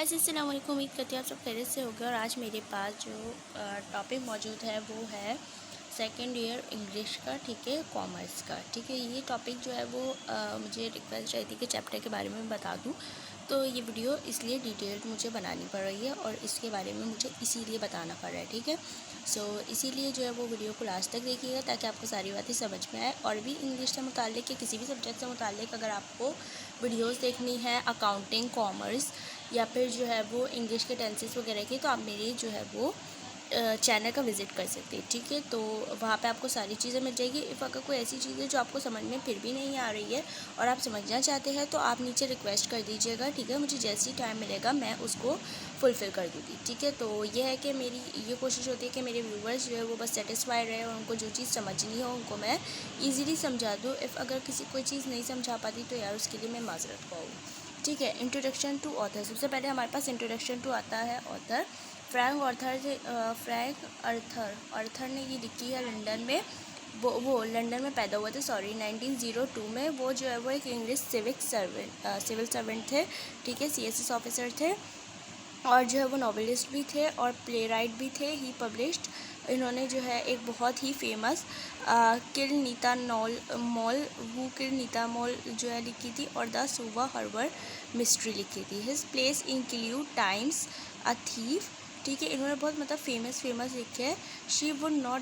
Guys अस्सलाम वालेकुम। उम्मीद करती हूँ आप सब खैरियत से होंगे। और आज मेरे पास जो टॉपिक मौजूद है वो है सेकेंड ईयर इंग्लिश का, ठीक है, कॉमर्स का। ठीक है, ये टॉपिक जो है वो मुझे रिक्वेस्ट रहती कि चैप्टर के बारे में बता दूँ, तो ये वीडियो इसलिए डिटेल्ड मुझे बनानी पड़ रही है और इसके बारे में मुझे इसीलिए बताना पड़ रहा है। ठीक है, इसीलिए जो है वो वीडियो को लास्ट तक देखिएगा ताकि आपको सारी बातें समझ में आए। और भी इंग्लिश से मुताल्लिक़ या किसी भी सब्जेक्ट से मुताल्लिक़ अगर आपको वीडियोस देखनी है अकाउंटिंग, कॉमर्स या फिर जो है वो इंग्लिश के टेंसेस वगैरह की, तो आप मेरी जो है वो चैनल का विज़िट कर सकते हैं। ठीक है, तो वहाँ पे आपको सारी चीज़ें मिल जाएगी। इफ़ अगर कोई ऐसी चीज़ है जो आपको समझ में फिर भी नहीं आ रही है और आप समझना चाहते हैं तो आप नीचे रिक्वेस्ट कर दीजिएगा। ठीक है, मुझे जैसे ही टाइम मिलेगा मैं उसको फुलफ़िल कर दूँगी। ठीक है, तो ये है कि मेरी ये कोशिश होती है कि मेरे व्यूवर्स जो है वो बस सेटिस्फाइड रहे और उनको जो चीज़ समझनी हो उनको मैं ईज़िली समझा दूँ। इफ़ अगर किसी कोई चीज़ नहीं समझा पाती तो यार उसके लिए मैं माज़रत ख़्वाह हूँ। ठीक है, इंट्रोडक्शन टू ऑथर। सबसे पहले हमारे पास इंट्रोडक्शन टू आता है ऑथर। फ्रैंक अर्थर ने ये लिखी है लंदन में। वो लंदन में पैदा हुए थे, 1902 में। वो जो है वो एक इंग्लिश सिविल सर्वेंट थे। ठीक है, CSS ऑफिसर थे और जो है वो नॉवेलिस्ट भी थे और प्ले राइट भी थे। ही पब्लिश्ड, इन्होंने जो है एक बहुत ही फेमस किल नीता मॉल जो है लिखी थी और द सुवा हर्बर मिस्ट्री लिखी थी। His place include times, a thief. ठीक है, इन्होंने बहुत मतलब फेमस लिखे है। शी वुड नॉट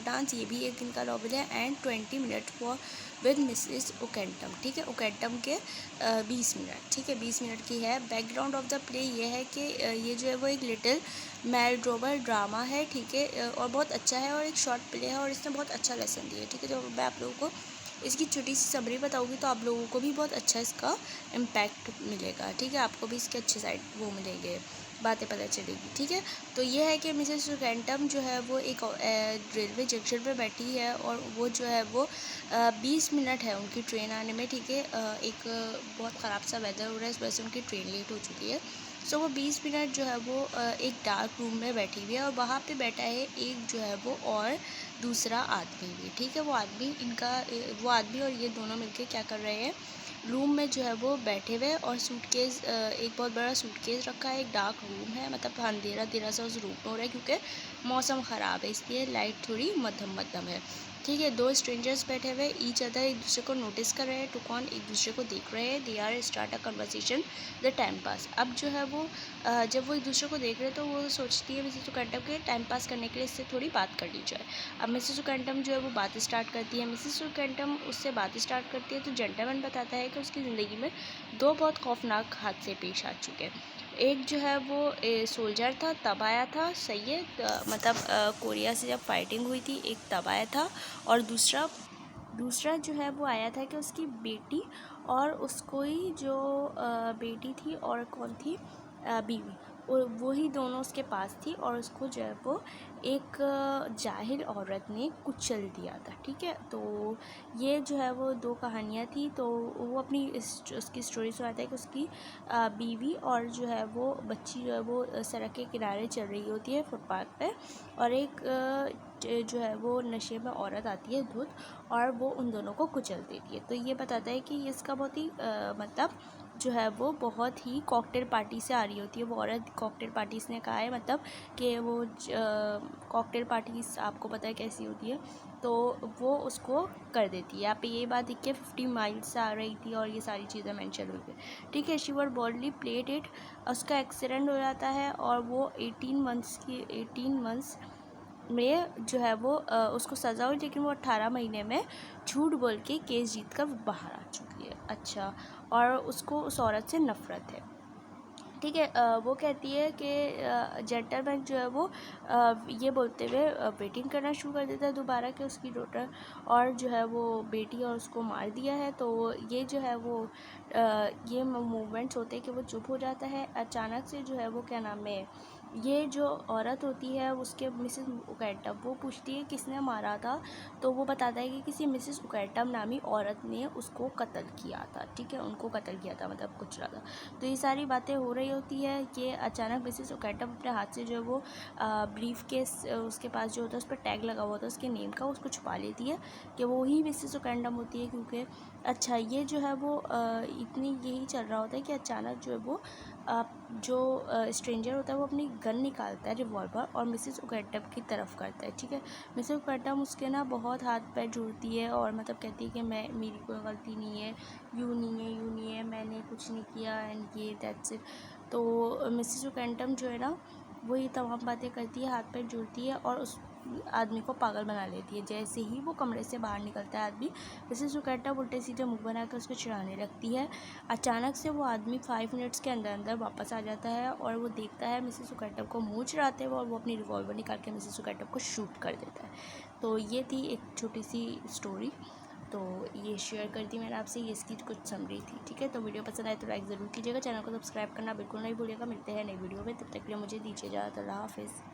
डांस, ये भी एक इनका नॉवल है। And 20 minute for with Mrs ओकेंटम। ठीक है, ओकेंटम के 20 मिनट। ठीक है, 20 मिनट की है। बैकग्राउंड ऑफ द प्ले ये है कि ये जो है वो एक लिटिल मेलोड्रामा ड्रामा है। ठीक है, और बहुत अच्छा है और एक शॉर्ट प्ले है और इसने बहुत अच्छा लेसन दिया है। ठीक है, जो मैं आप लोगों को इसकी छोटी सी समरी बताऊंगी तो आप लोगों को भी बहुत अच्छा इसका इम्पैक्ट मिलेगा। ठीक है, आपको भी इसके अच्छे साइड वो मिलेंगे, बातें पता चलेगी। ठीक है, तो ये है कि मिसेस ओकेंटम जो है वो एक रेलवे जंक्शन पे बैठी है और वो जो है वो 20 मिनट है उनकी ट्रेन आने में। ठीक है, एक बहुत ख़राब सा वेदर हो रहा है, इस वजह से उनकी ट्रेन लेट हो चुकी है। सो वो 20 मिनट जो है वो एक डार्क रूम में बैठी हुई है और वहाँ पे बैठा है एक जो है वो और दूसरा आदमी भी। ठीक है, वो आदमी और ये दोनों मिलके क्या कर रहे हैं, रूम में जो है वो बैठे हुए और सूटकेस, एक बहुत बड़ा सूटकेस रखा है। एक डार्क रूम है, मतलब अंधेरा सा उस रूम में हो रहा है क्योंकि मौसम ख़राब है, इसलिए लाइट थोड़ी मध्यम है। ठीक है, दो स्ट्रेंजर्स बैठे हुए ईच अदर, एक दूसरे को नोटिस कर रहे हैं, टुक ऑन, एक दूसरे को देख रहे हैं। They are start a conversation the time pass. अब जो है वो जब वो एक दूसरे को देख रहे हैं तो वो सोचती है मिसेस ओकेंटम के टाइम पास करने के लिए इससे थोड़ी बात कर ली जाए। अब मिसेस ओकेंटम जो है वो बात स्टार्ट करती है। मिसेस ओकेंटम उससे बात स्टार्ट करती है तो जेंटलमैन बताता है कि उसकी ज़िंदगी में दो बहुत खौफनाक हादसे पेश आ चुके हैं। एक जो है वो सोल्जर था, तब आया था, सही है, मतलब कोरिया से जब फाइटिंग हुई थी, एक तब आया था। और दूसरा जो है वो आया था कि उसकी बेटी और उसको ही जो बेटी थी और कौन थी, बीवी, वही दोनों उसके पास थी और उसको जो है वो एक जाहिल औरत ने कुचल दिया था। ठीक है, तो ये जो है वो दो कहानियाँ थी। तो वो अपनी उसकी स्टोरी सुनाता है कि उसकी बीवी और जो है वो बच्ची जो है वो सड़क के किनारे चल रही होती है फुटपाथ पे और एक जो है वो नशे में औरत आती है धुत और वो उन दोनों को कुचल देती है। तो ये बताता है कि इसका बहुत ही मतलब जो है वो बहुत ही कॉकटेल पार्टी से आ रही होती है। वो औरत कॉकटेल पार्टीज़ ने कहा है, मतलब कि वो कॉकटेल पार्टीज़ आपको पता है कैसी होती है, तो वो उसको कर देती है। यहाँ पे ये बात कि 50 माइल्स से आ रही थी और ये सारी चीज़ें मेंशन हुई थी। ठीक है, she were bodily plate it, उसका एक्सीडेंट हो जाता है और वो 18 मंथ्स में जो है वो उसको सज़ा हुई, लेकिन वो 18 महीने में झूठ बोल के केस जीत कर बाहर आ चुकी है। अच्छा, और उसको उस औरत से नफ़रत है। ठीक है, वो कहती है कि जेंटलमैन जो है वो ये बोलते हुए वेटिंग करना शुरू कर देता है दोबारा कि उसकी डॉटर और जो है वो बेटी और उसको मार दिया है। तो ये जो है वो ये मूवमेंट्स होते हैं कि वो चुप हो जाता है। अचानक से जो है वो क्या नाम है, ये जो औरत होती है उसके मिसेस ओकेंटम, वो पूछती है किसने मारा था, तो वो बताता है कि किसी मिसेस ओकेंटम नामी औरत ने उसको कत्ल किया था। ठीक है, उनको कत्ल किया था, मतलब कुचला था। तो ये सारी बातें हो रही होती है कि अचानक मिसेस ओकेंटम अपने हाथ से जो है वो ब्रीफ केस उसके पास जो होता है उस पर टैग लगा हुआ होता है उसके नेम का, उसको छुपा लेती है कि वो ही मिसेस ओकेंटम होती है। क्योंकि अच्छा, ये जो है वो इतनी यही चल रहा होता है कि अचानक जो है वो जो स्ट्रेंजर होता है वो अपनी गन निकालता है, रिवॉल्वर, और मिसेस उकैटअप की तरफ करता है, ठीक है। मिसेस उकैटअप उसके ना बहुत हाथ पैर जोड़ती है और मतलब कहती है कि मेरी कोई गलती नहीं है, यूँ नहीं है, मैंने कुछ नहीं किया, एंड ये दैट्स इट। तो मिसेस उकैटअप जो है ना वो ये तमाम बातें करती है, हाथ पैर जोड़ती है और उस आदमी को पागल बना लेती है। जैसे ही वो कमरे से बाहर निकलता है आदमी, मिसेस उकैटअप उल्टे सीधे मुंह बनाकर उसको चिढ़ाने लगती है। अचानक से वो आदमी 5 मिनट्स के अंदर अंदर वापस आ जाता है और वो देखता है मिसेस उकैटअप को मुँह चिढ़ाते हुए और वो अपनी रिवॉल्वर निकाल के मिसेस उकैटअप को शूट कर देता है। तो ये थी एक छोटी सी स्टोरी, तो ये शेयर कर दी मैंने आपसे, ये इसकी कुछ समरी थी, ठीक है। तो वीडियो पसंद आए तो लाइक ज़रूर कीजिएगा, चैनल को सब्सक्राइब करना बिल्कुल नहीं भूलिएगा। मिलते हैं नई वीडियो में, तब तक के लिए मुझे दीजिए इजाज़त। अल्लाह हाफ़िज़।